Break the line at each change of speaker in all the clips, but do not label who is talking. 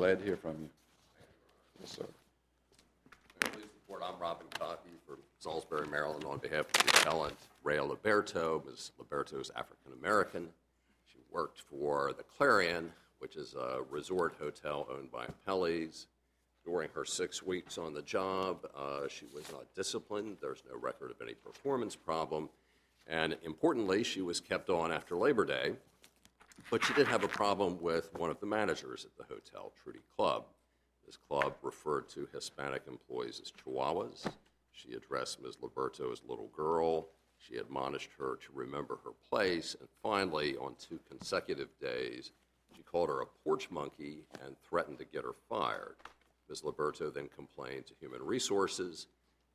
glad to hear from you. Yes, sir.
Please report, I'm Robin Coffey from Salisbury, Maryland, on behalf of the appellant Reya-Liberto. Ms. Liberto is African-American. She worked for the Clarion, which is a resort hotel owned by appellees. During her 6 weeks on the job, she was not disciplined. There's no record of any performance problem. And importantly, she was kept on after Labor Day, but she did have a problem with one of the managers at the hotel, Trudy Clubb. This club referred to Hispanic employees as chihuahuas. She addressed Ms. Liberto as little girl. She admonished her to remember her place. And finally, on 2 consecutive days, she called her a porch monkey and threatened to get her fired. Ms. Liberto then complained to Human Resources.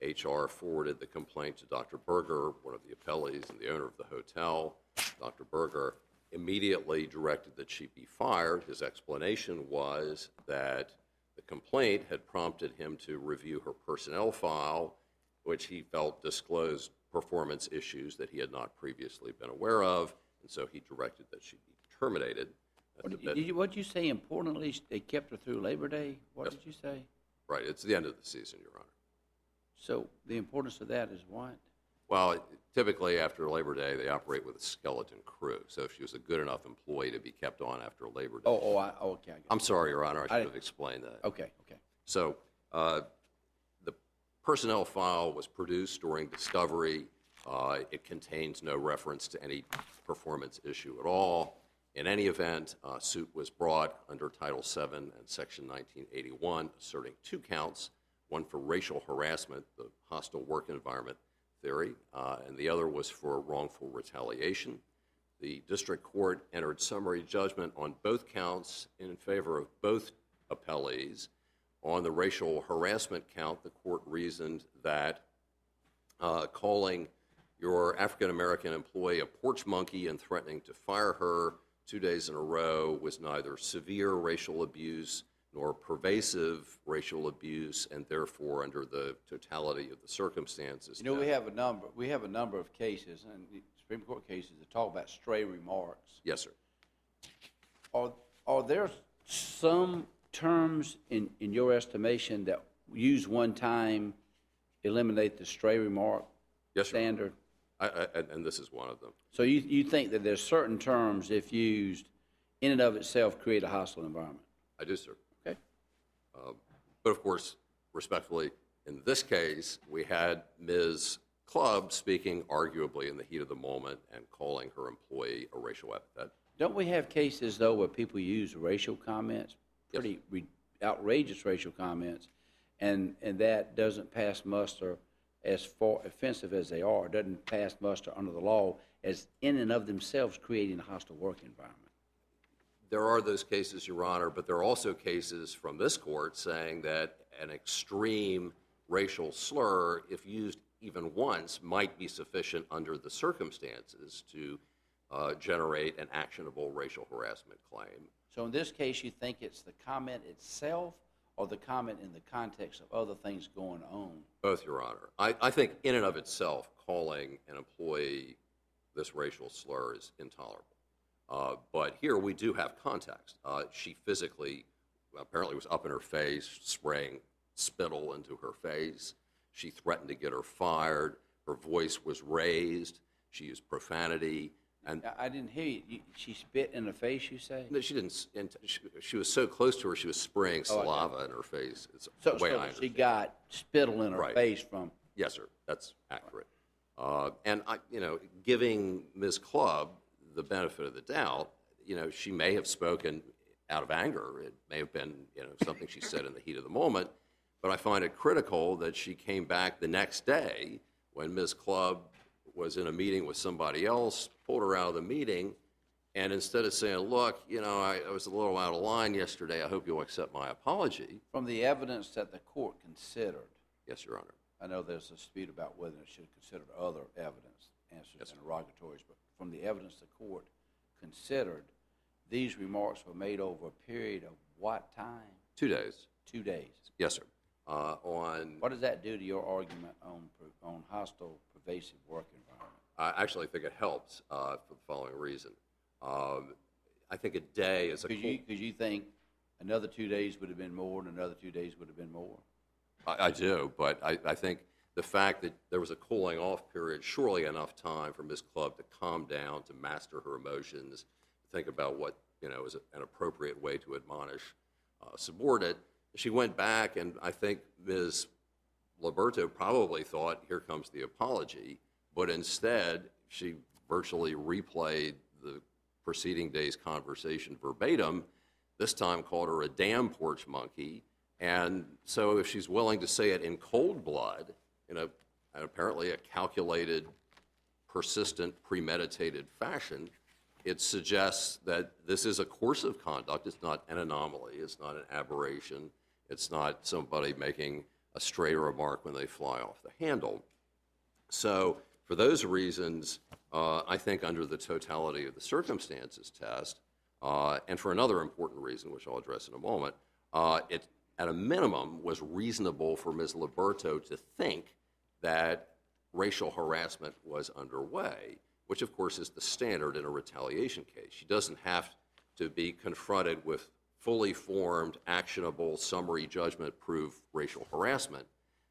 HR forwarded the complaint to Dr. Berger, one of the appellees and the owner of the hotel. Dr. Berger immediately directed that she be fired. His explanation was that the complaint had prompted him to review her personnel file, which he felt disclosed performance issues that he had not previously been aware of, and so he directed that she be terminated.
What did you say, importantly, they kept her through Labor Day? What did you say?
Right, it's the end of the season, Your Honor.
So the importance of that is what?
Well, typically after Labor Day, they operate with a skeleton crew. So if she was a good enough employee to be kept on after Labor Day.
Okay.
I'm sorry, Your Honor, I should have explained that.
Okay.
So the personnel file was produced during discovery. It contains no reference to any performance issue at all. In any event, a suit was brought under Title VII and Section 1981, asserting 2 counts, one for racial harassment, the hostile work environment theory, and the other was for wrongful retaliation. The district court entered summary judgment on both counts in favor of both appellees. On the racial harassment count, the court reasoned that calling your African-American employee a porch monkey and threatening to fire her 2 days in a row was neither severe racial abuse nor pervasive racial abuse, and therefore, under the totality of the circumstances.
You know, we have a number of cases, and Supreme Court cases that talk about stray remarks.
Yes, sir.
Are there some terms in your estimation that use one time eliminate the stray remark standard?
And this is one of them.
So you think that there's certain terms, if used, in and of itself create a hostile environment?
I do, sir.
Okay.
But of course, respectfully, in this case, we had Ms. Clubb speaking arguably in the heat of the moment and calling her employee a racial epithet.
Don't we have cases, though, where people use racial comments, pretty outrageous racial comments, and that doesn't pass muster, as far offensive as they are, doesn't pass muster under the law as in and of themselves creating a hostile work environment?
There are those cases, Your Honor, but there are also cases from this court saying that an extreme racial slur, if used even once, might be sufficient under the circumstances to generate an actionable racial harassment claim.
So in this case, you think it's the comment itself or the comment in the context of other things going on?
Both, Your Honor. I think in and of itself, calling an employee this racial slur is intolerable. But here we do have context. She physically, apparently was up in her face, spraying spittle into her face. She threatened to get her fired. Her voice was raised. She used profanity. And
I didn't hear you. She spit in her face, you say?
No, she didn't. She was so close to her, she was spraying saliva in her face. It's
So,
the way I
so
understand
she got spittle in her
Right.
face from...
Yes, sir. That's accurate. And giving Ms. Clubb the benefit of the doubt, she may have spoken out of anger. It may have been, something she said in the heat of the moment. But I find it critical that she came back the next day when Ms. Clubb was in a meeting with somebody else, pulled her out of the meeting, and instead of saying, look, I was a little out of line yesterday, I hope you'll accept my apology.
From the evidence that the court considered,
Yes, Your Honor.
I know there's a dispute about whether it should have considered other evidence, answers and interrogatories, but from the evidence the court considered, these remarks were made over a period of what time?
2 days.
2 days.
Yes, sir.
What does that do to your argument on hostile, pervasive work environment?
I actually think it helps for the following reason. I think a day is a...
Because you think Another 2 days would have been more, and another 2 days would have been more.
I do, but I think the fact that there was a cooling off period, surely enough time for Ms. Clubb to calm down, to master her emotions, to think about what, is an appropriate way to admonish a subordinate. She went back, and I think Ms. Liberto probably thought, here comes the apology, but instead she virtually replayed the preceding day's conversation verbatim, this time called her a damn porch monkey. And so if she's willing to say it in cold blood, and apparently a calculated, persistent, premeditated fashion, it suggests that this is a course of conduct. It's not an anomaly. It's not an aberration. It's not somebody making a stray remark when they fly off the handle. So for those reasons, I think under the totality of the circumstances test, and for another important reason, which I'll address in a moment, it, at a minimum, was reasonable for Ms. Liberto to think that racial harassment was underway, which of course is the standard in a retaliation case. She doesn't have to be confronted with fully formed, actionable, summary judgment-proof racial harassment.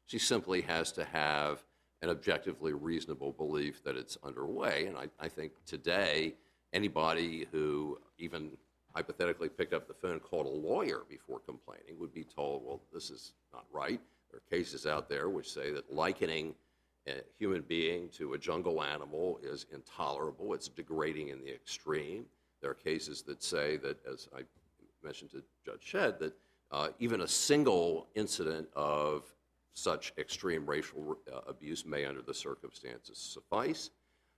She simply has to have an objectively reasonable belief that it's underway. And I think today, anybody who even hypothetically picked up the phone and called a lawyer before complaining would be told, well, this is not right. There are cases out there which say that likening a human being to a jungle animal is intolerable. It's degrading in the extreme. There are cases that say that, as I mentioned to Judge Shedd, that even a single incident of such extreme racial abuse may, under the circumstances, suffice.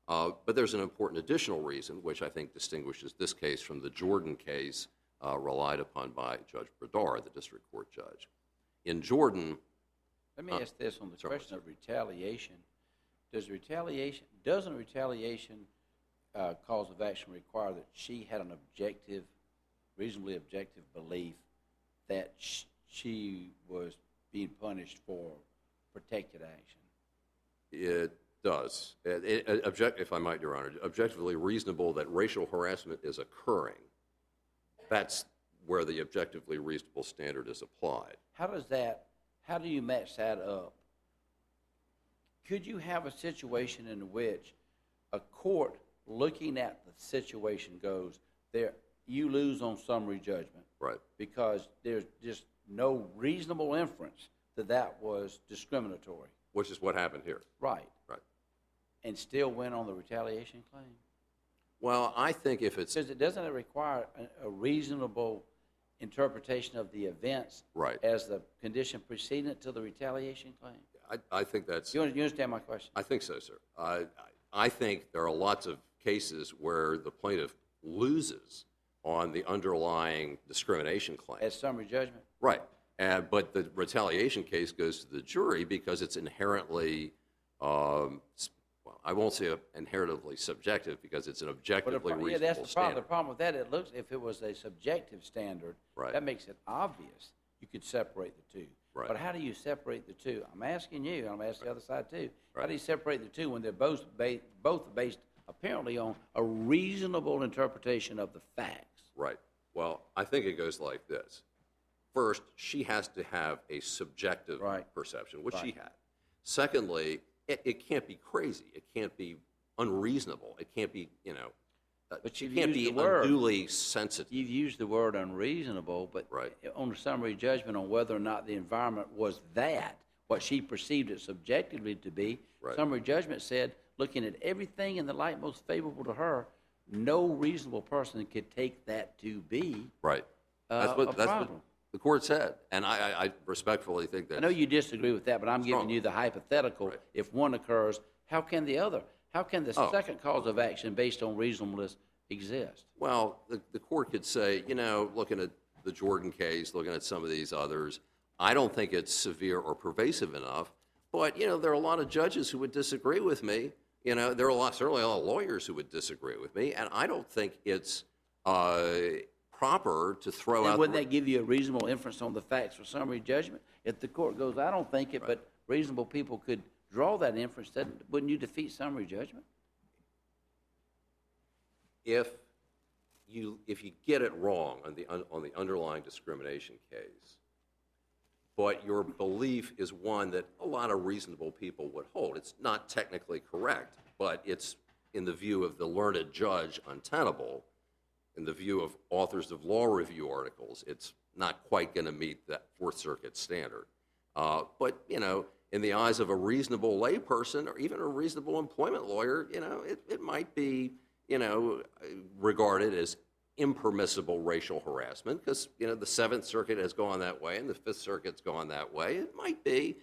But there's an important additional reason, which I think distinguishes this case from the Jordan case relied upon by Judge Bredar, the district court judge. In Jordan...
Let me ask this on the question of retaliation. Doesn't a retaliation cause of action require that she had an objective, reasonably objective belief that she was being punished for protected action?
It does. If I might, Your Honor, objectively reasonable that racial harassment is occurring. That's where the objectively reasonable standard is applied.
How do you match that up? Could you have a situation in which a court looking at the situation goes, you lose on summary judgment,
right? Because
there's just no reasonable inference that was discriminatory.
Which is what happened here.
Right.
Right.
And still went on the retaliation claim?
Well, I think if it's...
Because doesn't it require a reasonable interpretation of the events
right.
as the condition precedent to the retaliation claim?
I think that's...
You understand my question?
I think so, sir. I think there are lots of cases where the plaintiff loses on the underlying discrimination claim.
As summary judgment?
Right. But the retaliation case goes to the jury because it's inherently, well, I won't say inherently subjective because it's an objectively reasonable
that's the problem.
standard.
The problem with that, it looks, if it was a subjective standard,
right.
that makes it obvious you could separate the two.
Right.
But how do you separate the two? I'm asking you, and I'm asking the other side too.
Right.
How do you separate the two when they're both based apparently on a reasonable interpretation of the facts?
Right. Well, I think it goes like this. First, she has to have a subjective perception, which she had. Secondly, it can't be crazy. It can't be unreasonable. It can't be,
but
it can't be unduly sensitive.
You've used the word unreasonable, but on the summary judgment on whether or not the environment was what she perceived it subjectively to be, summary judgment said, looking at everything in the light most favorable to her, no reasonable person could take that to be
that's what the court said, and I respectfully think that.
I know you disagree with that, but I'm giving you the hypothetical. If one occurs, how can the other? How can the second cause of action based on reasonableness exist?
Well, the court could say, looking at the Jordan case, looking at some of these others, I don't think it's severe or pervasive enough, but, there are a lot of judges who would disagree with me. There are certainly a lot of lawyers who would disagree with me, and I don't think it's proper to throw out...
Wouldn't that give you a reasonable inference on the facts for summary judgment? If the court goes, I don't think it, but reasonable people could draw that inference, wouldn't you defeat summary judgment?
If if you get it wrong on the underlying discrimination case, but your belief is one that a lot of reasonable people would hold. It's not technically correct, but it's, in the view of the learned judge, untenable. In the view of authors of law review articles, it's not quite going to meet that Fourth Circuit standard. But, in the eyes of a reasonable layperson or even a reasonable employment lawyer, it might be, regarded as impermissible racial harassment because, the Seventh Circuit has gone that way and the Fifth Circuit's gone that way. It might be.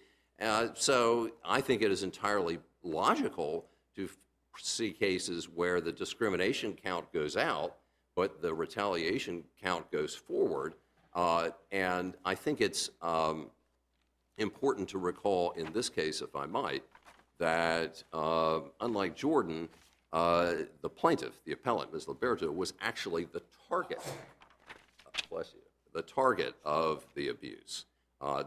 So I think it is entirely logical to see cases where the discrimination count goes out, but the retaliation count goes forward. And I think it's important to recall in this case, if I might, that unlike Jordan, the plaintiff, the appellant, Ms. Liberto, was actually the target, bless you, the target of the abuse.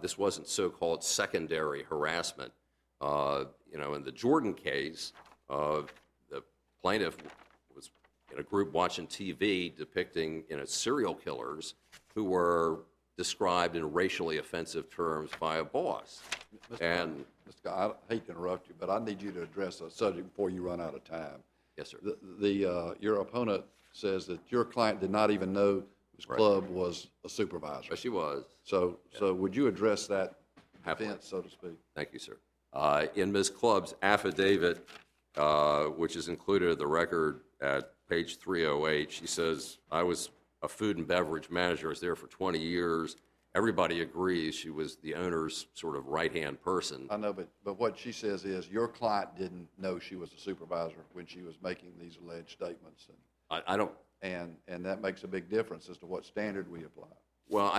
This wasn't so-called secondary harassment. In the Jordan case, the plaintiff was in a group watching TV depicting, serial killers who were described in racially offensive terms by a boss.
Mr. Scott, I hate to interrupt you, but I need you to address a subject before you run out of time.
Yes, sir.
Your opponent says that your client did not even know this club was a supervisor.
But she was.
So would you address that
Happily.
offense, so to speak?
Thank you, sir. In Ms. Clubb's affidavit, which is included in the record at page 308, she says, I was a food and beverage manager. I was there for 20 years. Everybody agrees she was the owner's sort of right-hand person.
I know, but what she says is your client didn't know she was a supervisor when she was making these alleged statements.
I don't...
And that makes a big difference as to what standard we apply.
Well,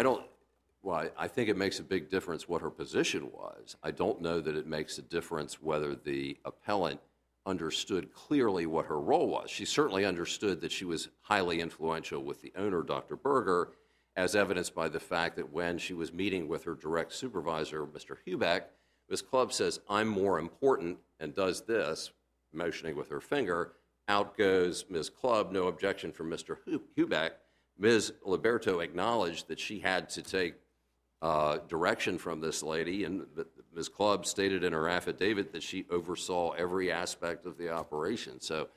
I think it makes a big difference what her position was. I don't know that it makes a difference whether the appellant understood clearly what her role was. She certainly understood that she was highly influential with the owner, Dr. Berger, as evidenced by the fact that when she was meeting with her direct supervisor, Mr. Hubeck, Ms. Clubb says, I'm more important, and does this, motioning with her finger. Out goes Ms. Clubb, no objection from Mr. Hubeck. Ms. Liberto acknowledged that she had to take direction from this lady, and Ms. Clubb stated in her affidavit that she oversaw every aspect of the operation. So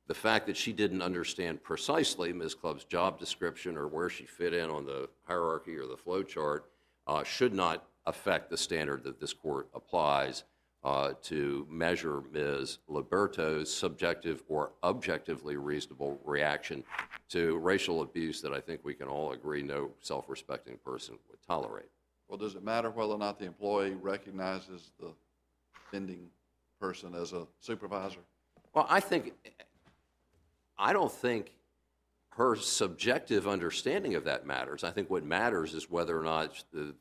the fact that she didn't understand precisely Ms. Clubb's job description or where she fit in on the hierarchy or the flow chart should not affect the standard that this court applies to measure Ms. Liberto's subjective or objectively reasonable reaction to racial abuse that I think we can all agree no self-respecting person would tolerate.
Well, does it matter whether or not the employee recognizes the offending person as a supervisor?
Well, I don't think her subjective understanding of that matters. I think what matters is whether or not the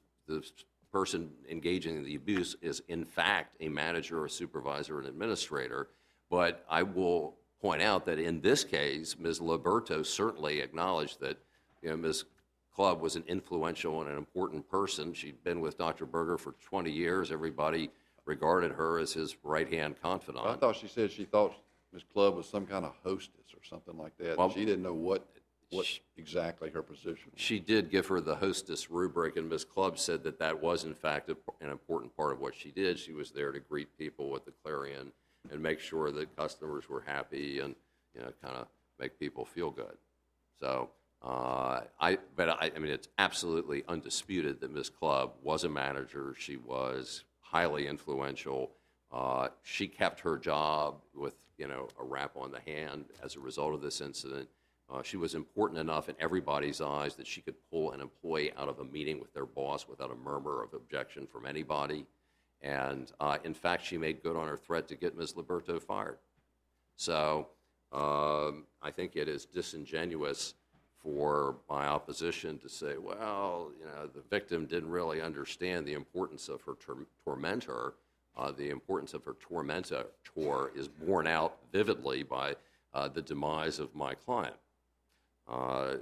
person engaging in the abuse is in fact a manager, a supervisor, an administrator. But I will point out that in this case, Ms. Liberto certainly acknowledged that Ms. Clubb was an influential and an important person. She'd been with Dr. Berger for 20 years. Everybody regarded her as his right-hand confidant.
I thought she said she thought Ms. Clubb was some kind of hostess or something like that.
Well,
she didn't know what exactly her position was.
She did give her the hostess rubric, and Ms. Clubb said that was, in fact, an important part of what she did. She was there to greet people with the Clarion and make sure that customers were happy and, kind of make people feel good. So, I mean, it's absolutely undisputed that Ms. Clubb was a manager. She was highly influential. She kept her job with, a rap on the hand as a result of this incident. She was important enough in everybody's eyes that she could pull an employee out of a meeting with their boss without a murmur of objection from anybody. And, in fact, she made good on her threat to get Ms. Liberto fired. So I think it is disingenuous for my opposition to say, well, the victim didn't really understand the importance of her tormentor. The importance of her tormentor is borne out vividly by the demise of my client.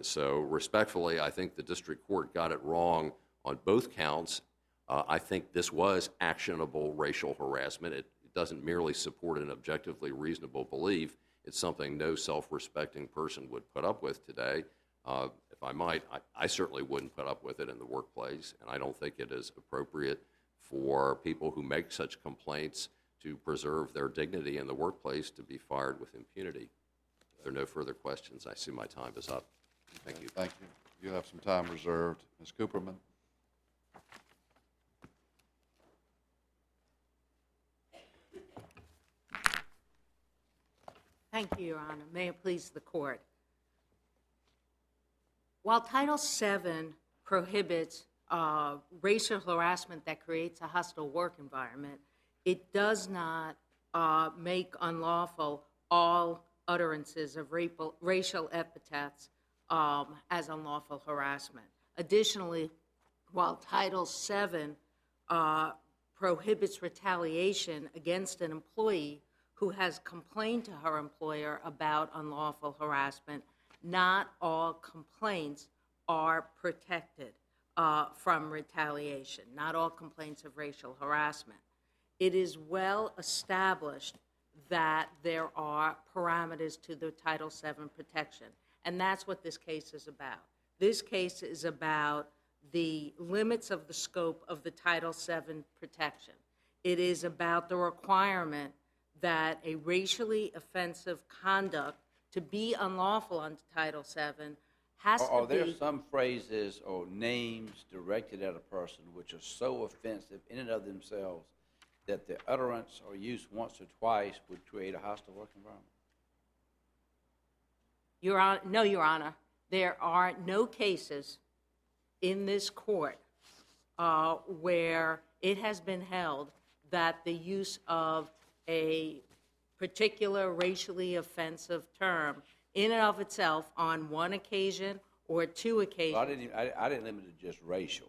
So respectfully, I think the district court got it wrong on both counts. I think this was actionable racial harassment. It doesn't merely support an objectively reasonable belief. It's something no self-respecting person would put up with today. If I might, I certainly wouldn't put up with it in the workplace, and I don't think it is appropriate for people who make such complaints to preserve their dignity in the workplace to be fired with impunity. If there are no further questions, I see my time is up. Thank you.
Thank you. You have some time reserved. Ms. Cooperman?
Thank you, Your Honor. May it please the Court. While Title VII prohibits racial harassment that creates a hostile work environment, it does not make unlawful all utterances of racial epithets as unlawful harassment. Additionally, while Title VII prohibits retaliation against an employee who has complained to her employer about unlawful harassment, not all complaints are protected from retaliation. Not all complaints of racial harassment. It is well established that there are parameters to the Title VII protection, and that's what this case is about. This case is about the limits of the scope of the Title VII protection. It is about the requirement that a racially offensive conduct to be unlawful under Title VII has to be...
Are there some phrases or names directed at a person which are so offensive in and of themselves that the utterance or use once or twice would create a hostile work environment?
No, Your Honor. There are no cases in this court where it has been held that the use of a particular racially offensive term in and of itself on one occasion or two occasions.
Well, I didn't limit it to just racial.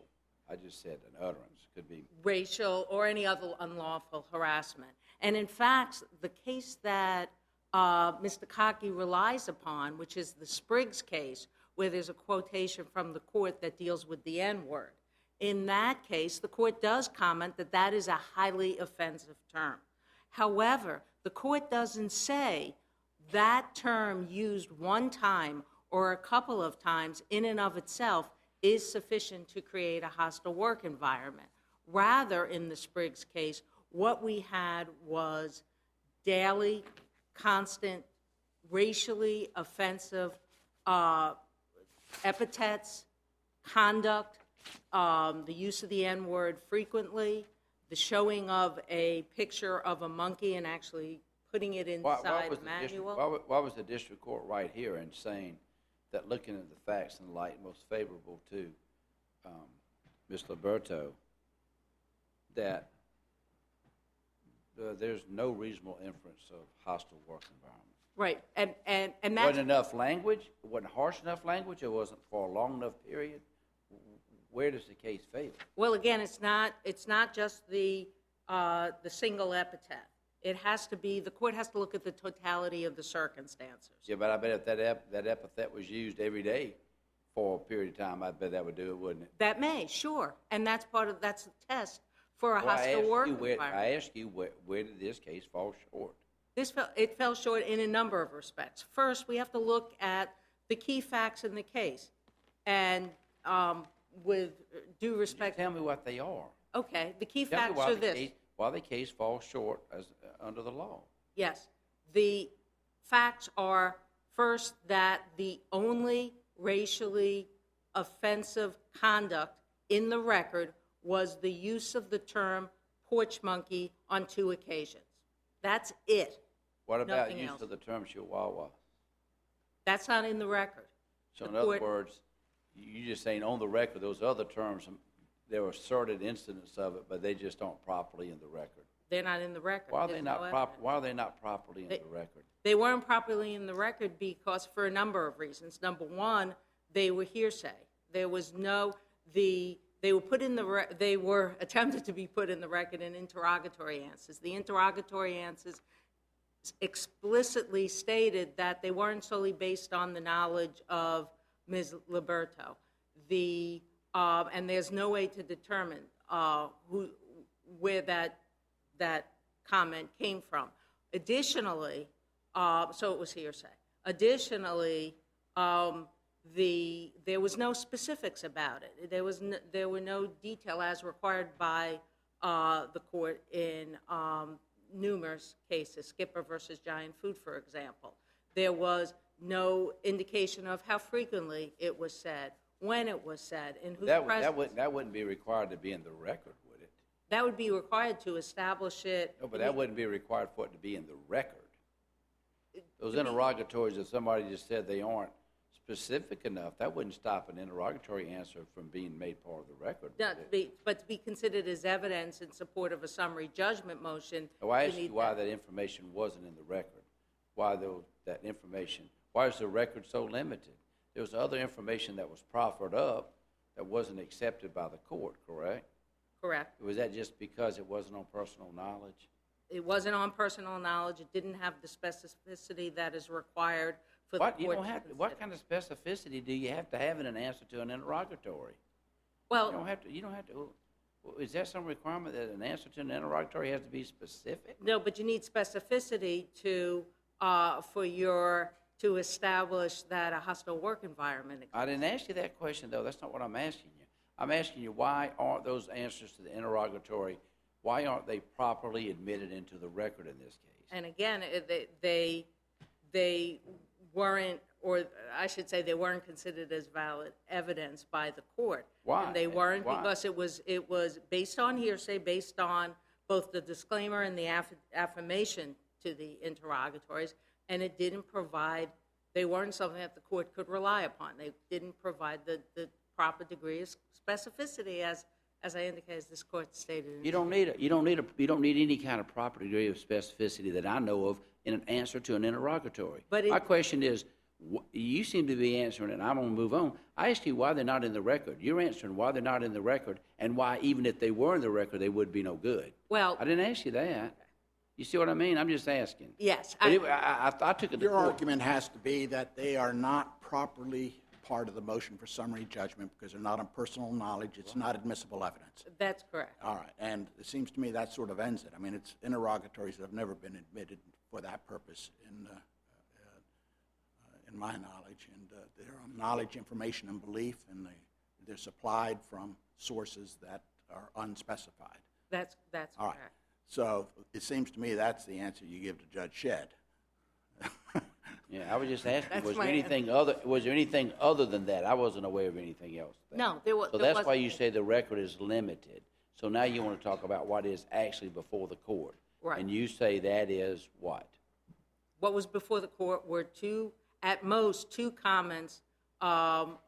I just said an utterance. Could be
Racial or any other unlawful harassment. And in fact, the case that Mr. Cockey relies upon, which is the Spriggs case, where there's a quotation from the court that deals with the N-word. In that case, the court does comment that that is a highly offensive term. However, the court doesn't say that term used one time or a couple of times in and of itself is sufficient to create a hostile work environment. Rather, in the Spriggs case, what we had was daily, constant, racially offensive epithets, conduct, the use of the N-word frequently, the showing of a picture of a monkey and actually putting it inside a manual.
Why was the district court right here in saying that, looking at the facts in the light most favorable to Ms. Liberto, that there's no reasonable inference of hostile work environment?
Right, and that's...
Wasn't enough language? It wasn't harsh enough language? It wasn't for a long enough period? Where does the case fail?
Well, again, it's not just the single epithet. It has to be, the court has to look at the totality of the circumstances.
Yeah, but I bet if that epithet was used every day for a period of time, I bet that would do it, wouldn't it?
That may, sure, and that's the test for a hostile work environment.
I ask you, where did this case fall short?
It fell short in a number of respects. First, we have to look at the key facts in the case, and with due respect...
Tell me what they are.
Okay, the key
Tell me
facts
why
are this.
Why the case falls short under the law.
Yes. The facts are, first, that the only racially offensive conduct in the record was the use of the term porch monkey on 2 occasions. That's it.
What about
Nothing
use
else.
of the term chihuahua?
That's not in the record.
So in other words, you're just saying on the record, those other terms, there were asserted incidents of it, but they just aren't properly in the record.
They're not in the record.
Why are
There's
they
no
not
evidence.
Why are they not properly in the record?
They weren't properly in the record because for a number of reasons. Number one, they were hearsay. There was no they were attempted to be put in the record in interrogatory answers. The interrogatory answers explicitly stated that they weren't solely based on the knowledge of Ms. Liberto. And there's no way to determine where that comment came from. Additionally, So it was hearsay. Additionally, there was no specifics about it. There were no detail as required by the court in numerous cases, Skipper versus Giant Food, for example. There was no indication of how frequently it was said, when it was said, in whose presence.
That wouldn't be required to be in the record, would it?
That would be required to establish it.
No, but that wouldn't be required for it to be in the record. Those interrogatories, if somebody just said they aren't specific enough, that wouldn't stop an interrogatory answer from being made part of the record.
But to be considered as evidence in support of a summary judgment motion.
I asked you why that information wasn't in the record. Why that information? Why is the record so limited? There was other information that was proffered up that wasn't accepted by the court, correct?
Correct.
Was that just because it wasn't on personal knowledge?
It wasn't on personal knowledge. It didn't have the specificity that is required for the court to consider.
What kind of specificity do you have to have in an answer to an interrogatory?
Well,
You don't have to. Is there some requirement that an answer to an interrogatory has to be specific?
no, but you need specificity to establish that a hostile work environment exists.
I didn't ask you that question, though. That's not what I'm asking you. I'm asking you, why aren't those answers to the interrogatory, why aren't they properly admitted into the record in this case?
And again, they weren't, or I should say, they weren't considered as valid evidence by the court.
Why?
And they weren't
Why?
because it was based on hearsay, based on both the disclaimer and the affirmation to the interrogatories, and it didn't provide, they weren't something that the court could rely upon. They didn't provide the proper degree of specificity, as I indicated, as this court stated.
You don't need any kind of proper degree of specificity that I know of in an answer to an interrogatory. My question is, you seem to be answering it, and I'm going to move on. I asked you why they're not in the record. You're answering why they're not in the record, and why even if they were in the record, they would be no good.
Well,
I didn't ask you that. You see what I mean? I'm just asking.
yes.
But I took it to
Your
court.
argument has to be that they are not properly part of the motion for summary judgment because they're not on personal knowledge. It's not admissible evidence.
That's correct.
All right, and it seems to me that sort of ends it. I mean, it's interrogatories that have never been admitted for that purpose in my knowledge, and they're on knowledge, information, and belief, and they're supplied from sources that are unspecified.
That's
All right.
correct.
So it seems to me that's the answer you give to Judge Shedd.
Yeah, I was just asking,
That's
was there
my
anything other than that? I wasn't aware of anything else.
No, there was.
So that's why you say the record is limited. So now you want to talk about what is actually before the court.
Right.
And you say that is what?
What was before the court were at most two comments of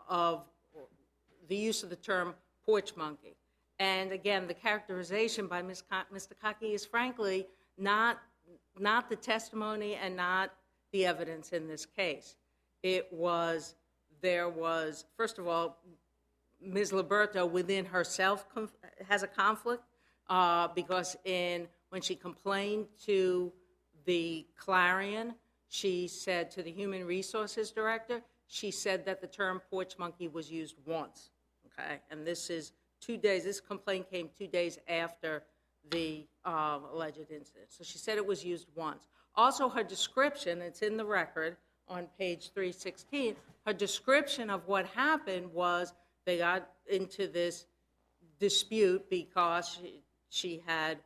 the use of the term porch monkey. And again, the characterization by Mr. Kaki is frankly not the testimony and not the evidence in this case. There was, first of all, Ms. Liberto within herself has a conflict because when she complained to the Clarion, she said to the Human Resources Director, she said that the term porch monkey was used once, okay? And this complaint came 2 days after the alleged incident. So she said it was used once. Also, her description, it's in the record on page 316, her description of what happened was they got into this dispute because she had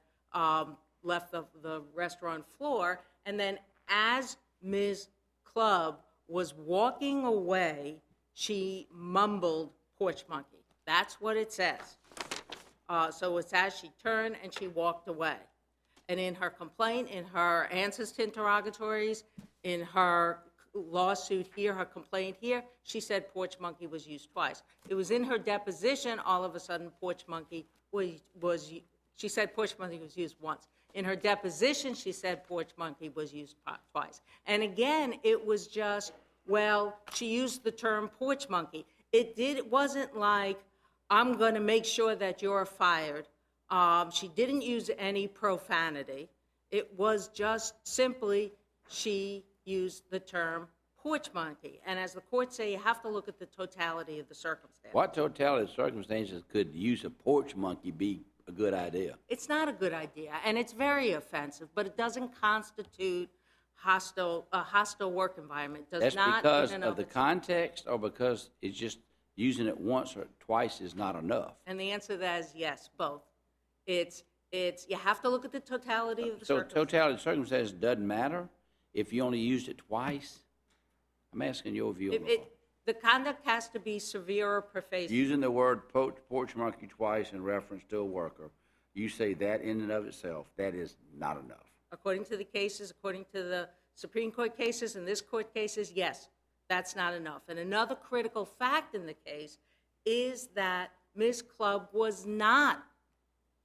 left the restaurant floor, and then as Ms. Clubb was walking away, she mumbled porch monkey. That's what it says. So it's as she turned and she walked away. And in her complaint, in her answers to interrogatories, in her lawsuit here, her complaint here, she said porch monkey was used twice. It was in her deposition, all of a sudden, porch monkey she said porch monkey was used once. In her deposition, she said porch monkey was used twice. And again, it was just, well, she used the term porch monkey. It wasn't like, I'm going to make sure that you're fired. She didn't use any profanity. It was just simply she used the term porch monkey. And as the courts say, you have to look at the totality of the circumstances.
What totality of circumstances could use a porch monkey be a good idea?
It's not a good idea, and it's very offensive, but it doesn't constitute a hostile work environment. Does
That's
not
because
in and
of the
itself.
context, or because it's just using it once or twice is not enough?
And the answer to that is yes, both. It's you have to look at the totality of the
So
circumstances.
totality of circumstances doesn't matter if you only used it twice? I'm asking your view on it.
The conduct has to be severe or pervasive.
Using the word porch monkey twice in reference to a worker, you say that in and of itself, that is not enough.
According to the cases, according to the Supreme Court cases and this court cases, yes, that's not enough. And another critical fact in the case is that Ms. Clubb was not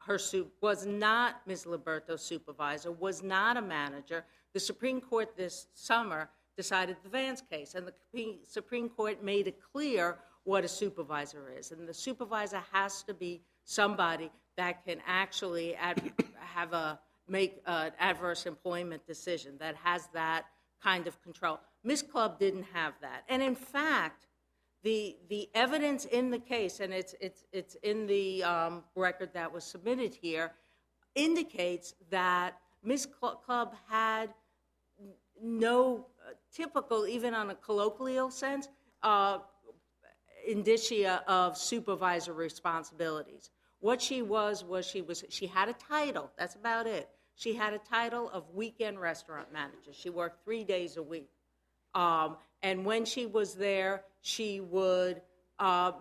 Ms. Liberto's supervisor, was not a manager. The Supreme Court this summer decided the Vance case, and the Supreme Court made it clear what a supervisor is. And the supervisor has to be somebody that can actually make an adverse employment decision, that has that kind of control. Ms. Clubb didn't have that. And in fact, the evidence in the case, and it's in the record that was submitted here, indicates that Ms. Clubb had no typical, even on a colloquial sense, indicia of supervisor responsibilities. What she she had a title, that's about it. She had a title of weekend restaurant manager. She worked 3 days a week. And when she was there, she would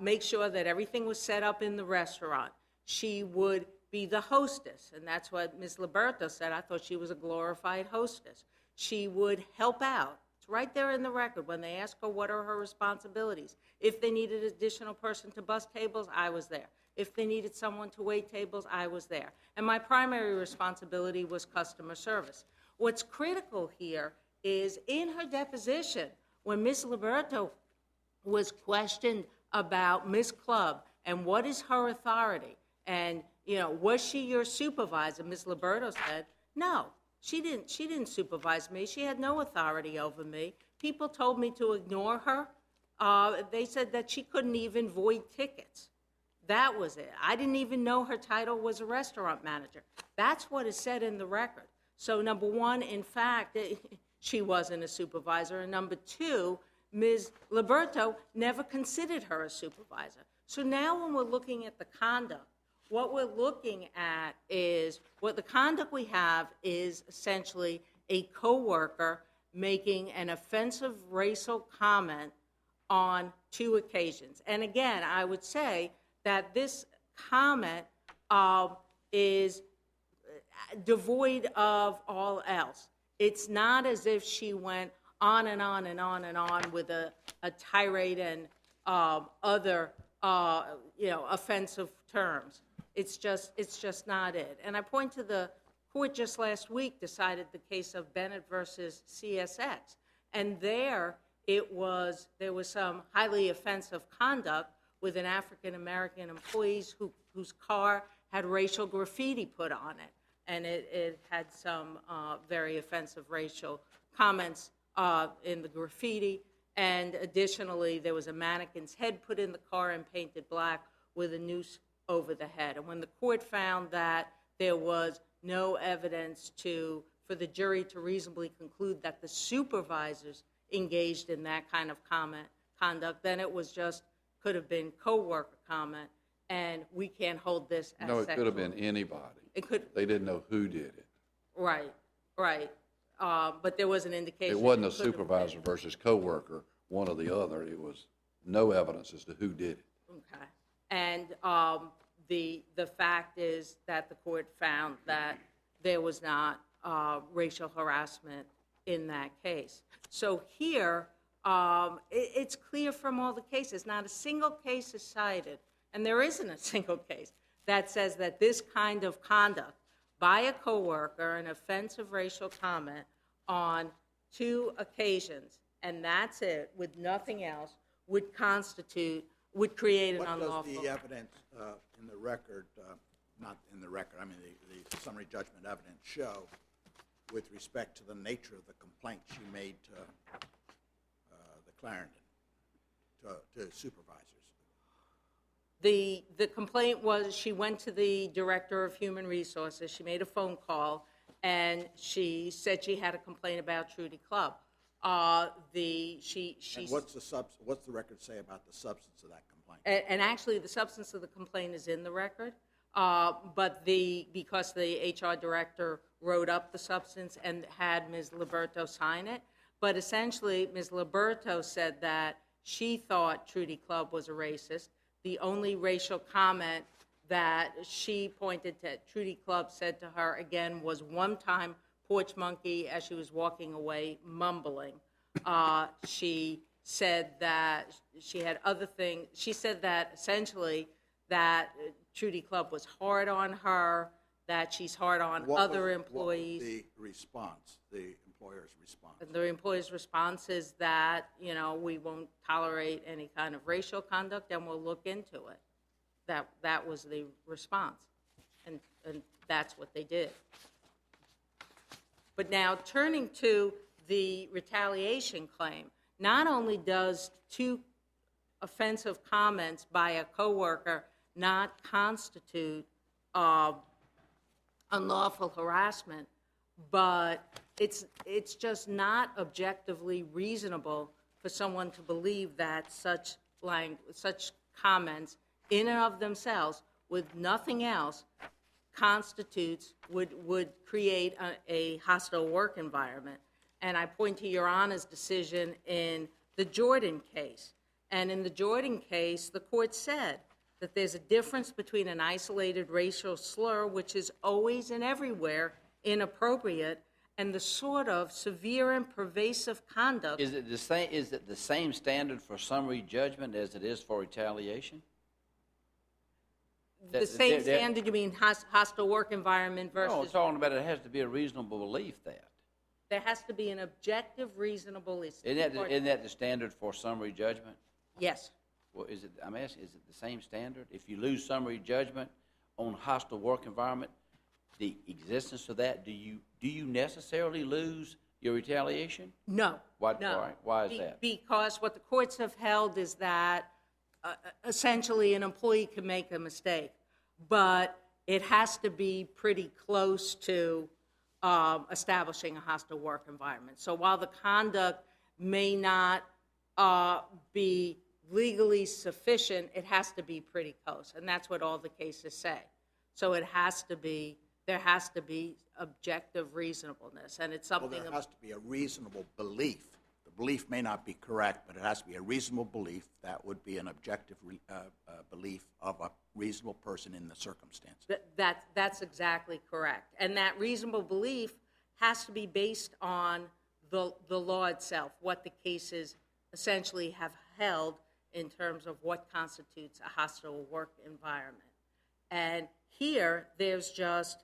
make sure that everything was set up in the restaurant. She would be the hostess, and that's what Ms. Liberto said. I thought she was a glorified hostess. She would help out. It's right there in the record when they asked her what are her responsibilities. If they needed an additional person to bus tables, I was there. If they needed someone to wait tables, I was there. And my primary responsibility was customer service. What's critical here is in her deposition, when Ms. Liberto was questioned about Ms. Clubb and what is her authority, and was she your supervisor? Ms. Liberto said, no, she didn't supervise me. She had no authority over me. People told me to ignore her. They said that she couldn't even void tickets. That was it. I didn't even know her title was a restaurant manager. That's what is said in the record. So number one, in fact, she wasn't a supervisor. And number two, Ms. Liberto never considered her a supervisor. So now when we're looking at the conduct, what we're looking at is, what the conduct we have is essentially a coworker making an offensive racial comment on 2 occasions. And again, I would say that this comment is devoid of all else. It's not as if she went on and on and on and on with a tirade and other offensive terms. It's just not it. And I point to the court just last week decided the case of Bennett versus CSX, and there was some highly offensive conduct with an African-American employee whose car had racial graffiti put on it. And it had some very offensive racial comments in the graffiti. And additionally, there was a mannequin's head put in the car and painted black with a noose over the head. And when the court found that there was no evidence for the jury to reasonably conclude that the supervisors engaged in that kind of conduct, then it was could have been co-worker comment, and we can't hold this as
No, it
sexual.
could have been anybody.
It could.
They didn't know who did it.
Right. But there was an indication.
It wasn't a
could have been.
supervisor versus coworker, one or the other. It was no evidence as to who did it.
Okay. And the fact is that the court found that there was not racial harassment in that case. So here, it's clear from all the cases, not a single case is cited, and there isn't a single case that says that this kind of conduct by a coworker, an offensive racial comment on 2 occasions, and that's it, with nothing else, would create an unlawful.
What does the evidence in the record, not in the record, I mean the summary judgment evidence show with respect to the nature of the complaint she made to the Clarendon, to supervisors?
The complaint was she went to the director of human resources, she made a phone call, and she said she had a complaint about Trudy Club.
And what's the record say about the substance of that complaint?
And actually, the substance of the complaint is in the record, but because the HR director wrote up the substance and had Ms. Liberto sign it, but essentially, Ms. Liberto said that she thought Trudy Club was a racist. The only racial comment that she pointed to Trudy Club said to her, again, was one time porch monkey as she was walking away, mumbling. She said that she had other things. She said that essentially that Trudy Club was hard on her, that she's hard on other employees.
What was the response, the employer's response?
The employer's response is that, we won't tolerate any kind of racial conduct and we'll look into it. That was the response, and that's what they did. But now, turning to the retaliation claim, not only does 2 offensive comments by a coworker not constitute unlawful harassment, but it's just not objectively reasonable for someone to believe that such comments in and of themselves, with nothing else, would create a hostile work environment. And I point to Your Honor's decision in the Jordan case. And in the Jordan case, the court said that there's a difference between an isolated racial slur, which is always and everywhere inappropriate, and the sort of severe and pervasive conduct.
Is it the same standard for summary judgment as it is for retaliation?
The same standard, you mean hostile work environment versus...
No, I'm talking about it has to be a reasonable belief that.
There has to be an objective, reasonable...
Isn't that the standard for summary judgment?
Yes.
Well, I'm asking, is it the same standard? If you lose summary judgment on hostile work environment, the existence of that, do you necessarily lose your retaliation?
No.
Why,
no.
why is that?
Because what the courts have held is that essentially an employee can make a mistake, but it has to be pretty close to establishing a hostile work environment. So while the conduct may not be legally sufficient, it has to be pretty close, and that's what all the cases say. So there has to be objective reasonableness, and it's something...
Well, there has to be a reasonable belief. The belief may not be correct, but it has to be a reasonable belief. That would be an objective belief of a reasonable person in the circumstance.
That's exactly correct. And that reasonable belief has to be based on the law itself, what the cases essentially have held in terms of what constitutes a hostile work environment. And here, there's just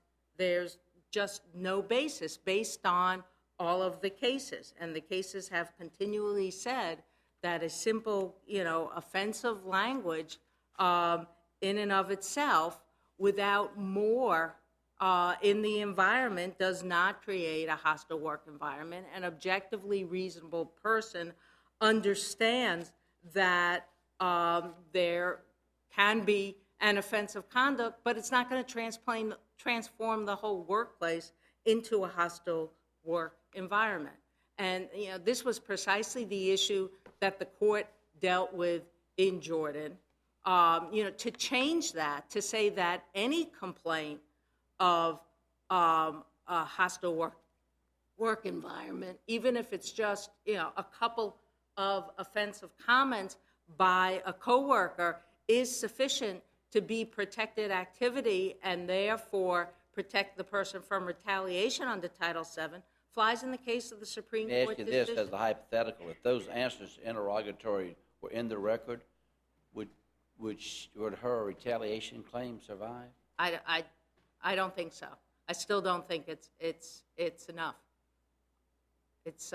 no basis based on all of the cases. And the cases have continually said that a simple, offensive language in and of itself, without more in the environment, does not create a hostile work environment. An objectively reasonable person understands that there can be an offensive conduct, but it's not going to transform the whole workplace into a hostile work environment. And this was precisely the issue that the court dealt with in Jordan. To change that, to say that any complaint of a hostile work environment, even if it's just a couple of offensive comments by a coworker, is sufficient to be protected activity and therefore protect the person from retaliation under Title VII, flies in the case of the Supreme Court
Let me ask you
decision.
this as a hypothetical. If those answers to interrogatory were in the record, would her retaliation claim survive?
I don't think so. I still don't think it's enough. It's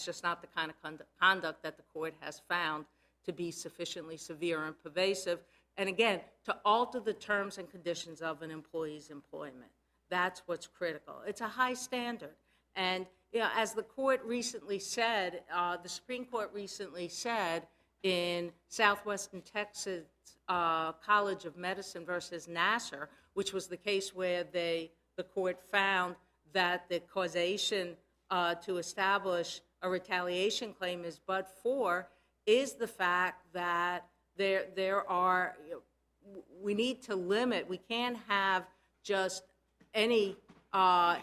just not the kind of conduct that the court has found to be sufficiently severe and pervasive. And again, to alter the terms and conditions of an employee's employment. That's what's critical. It's a high standard. And as the court recently said, the Supreme Court recently said in Southwestern Texas College of Medicine versus Nassar, which was the case where the court found that the causation to establish a retaliation claim is but for is the fact that there are, we need to limit, we can't have just any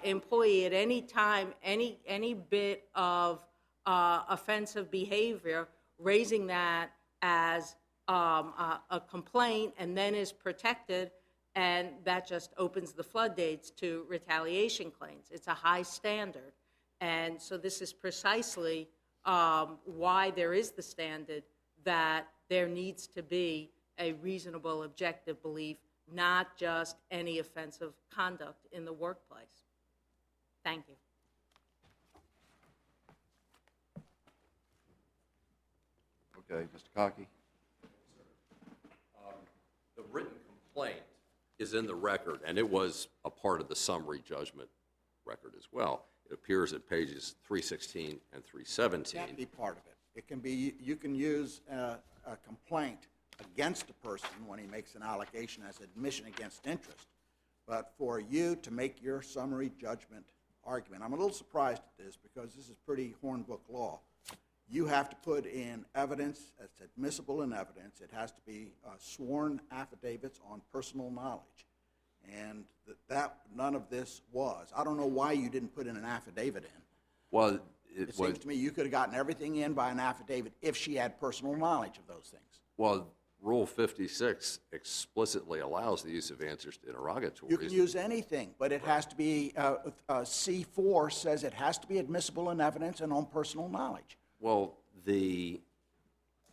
employee at any time, any bit of offensive behavior, raising that as a complaint and then is protected, and that just opens the floodgates to retaliation claims. It's a high standard. And so this is precisely why there is the standard that there needs to be a reasonable objective belief, not just any offensive conduct in the workplace. Thank you.
Okay, Mr. Cockey?
The written complaint is in the record, and it was a part of the summary judgment record as well. It appears at pages 316 and 317.
It can't be part of it. It can be, you can use a complaint against a person when he makes an allegation as admission against interest. But for you to make your summary judgment argument, I'm a little surprised at this because this is pretty Hornbook law. You have to put in evidence that's admissible in evidence. It has to be sworn affidavits on personal knowledge. And that none of this was. I don't know why you didn't put in an affidavit in.
Well,
It seems to me you could have gotten everything in by an affidavit if she had personal knowledge of those things.
Well, Rule 56 explicitly allows the use of answers to interrogatories.
You can use anything, but it has to be, C4 says it has to be admissible in evidence and on personal knowledge.
Well, the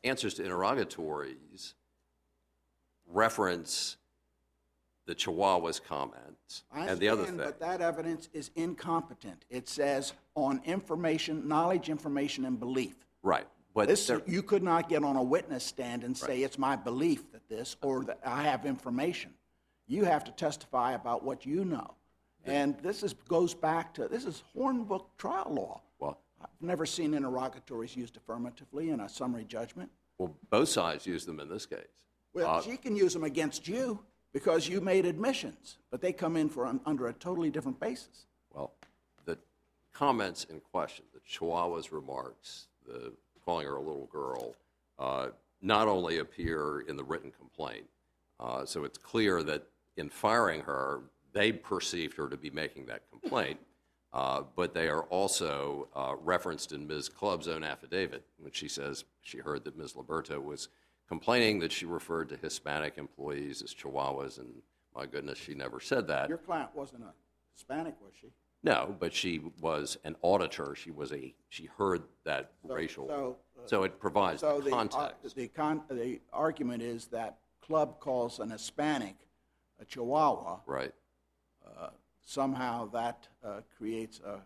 answers to interrogatories reference the Chihuahua's comments and the other thing.
But that evidence is incompetent. It says on information, knowledge, information, and belief.
Right. But
This, you could not get on a witness stand and say it's my belief that this, or that I have information. You have to testify about what you know. And this goes back to, this is Hornbook trial law.
Well,
I've never seen interrogatories used affirmatively in a summary judgment.
well, both sides use them in this case.
Well, she can use them against you because you made admissions, but they come in for under a totally different basis.
Well, the comments in question, the Chihuahua's remarks, the calling her a little girl, not only appear in the written complaint, so it's clear that in firing her, they perceived her to be making that complaint, but they are also referenced in Ms. Clubb's own affidavit when she says she heard that Ms. Liberto was complaining that she referred to Hispanic employees as Chihuahuas, and my goodness, she never said that.
Your client wasn't a Hispanic, was she?
No, but she was an auditor. She heard that racial. So it provides the context.
The argument is that Club calls an Hispanic a Chihuahua.
Right.
Somehow that creates a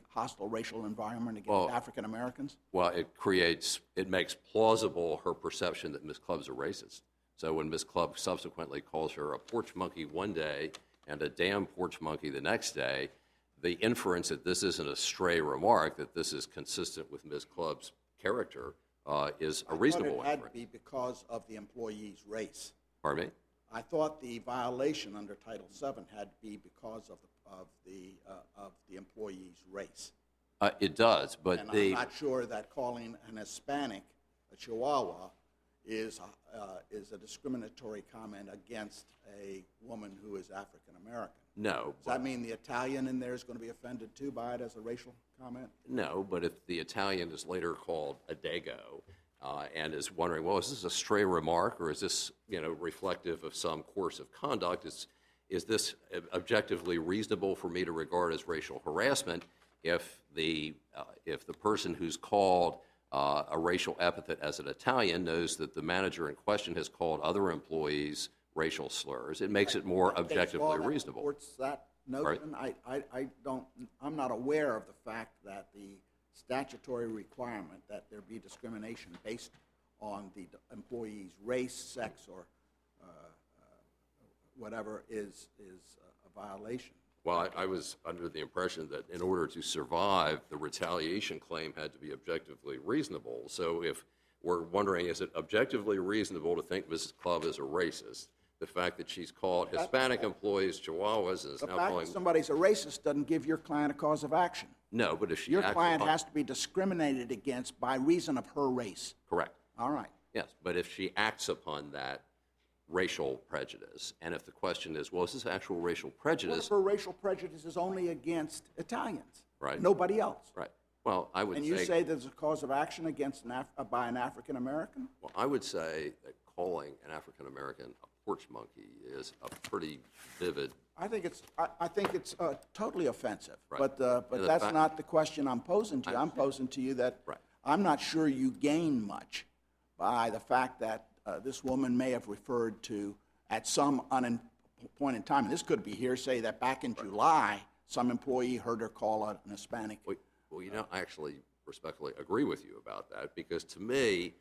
hostile racial environment against African Americans.
Well, it makes plausible her perception that Ms. Clubb's a racist. So when Ms. Clubb subsequently calls her a porch monkey one day and a damn porch monkey the next day, the inference that this isn't a stray remark, that this is consistent with Ms. Clubb's character, is a reasonable
I thought it had
inference.
to be because of the employee's race.
Pardon me?
I thought the violation under Title VII had to be because of the employee's race.
It does, but
And I'm not sure that calling an Hispanic a Chihuahua is a discriminatory comment against a woman who is African American.
No.
Does that mean the Italian in there is going to be offended too by it as a racial comment?
No, but if the Italian is later called a dago and is wondering, well, is this a stray remark or is this, reflective of some course of conduct? Is this objectively reasonable for me to regard as racial harassment if the person who's called a racial epithet as an Italian knows that the manager in question has called other employees racial slurs? It makes it more objectively reasonable.
Supports that notion. I'm not aware of the fact that the statutory requirement that there be discrimination based on the employee's race, sex, or whatever is a violation.
Well, I was under the impression that in order to survive, the retaliation claim had to be objectively reasonable. So if we're wondering, is it objectively reasonable to think Mrs. Clubb is a racist, the fact that she's called Hispanic employees Chihuahuas and is
The
now
fact
calling...
that somebody's a racist doesn't give your client a cause of action.
No, but if she
Your
acts
client
upon-
has to be discriminated against by reason of her race.
Correct.
All right.
Yes, but if she acts upon that racial prejudice, and if the question is, well, is this actual racial
What if
prejudice?
her racial prejudice is only against Italians?
Right.
Nobody else?
Right. Well, I would
And you say there's a cause of action against by an African American?
Well, I would say that calling an African American a porch monkey is a pretty vivid.
I think it's totally offensive.
Right.
But
And the
that's
fact-
not the question I'm posing to you.
I
I'm posing to you that
Right.
I'm not sure you gain much by the fact that this woman may have referred to, at some point in time, and this could be hearsay, that back in July, some employee heard her call an Hispanic.
Well, you know, I actually respectfully agree with you about that, because to me,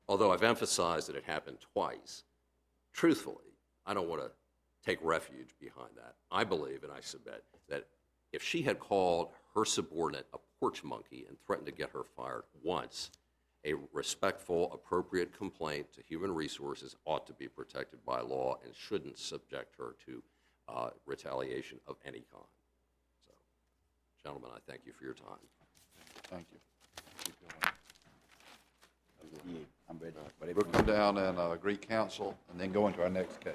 although I've emphasized that it happened twice, truthfully, I don't want to take refuge behind that. I believe, and I submit, that if she had called her subordinate a porch monkey and threatened to get her fired once, a respectful, appropriate complaint to Human Resources ought to be protected by law and shouldn't subject her to retaliation of any kind. So, gentlemen, I thank you for your time.
Thank you.
I'm ready.
We'll come down and greet counsel and then go into our next case.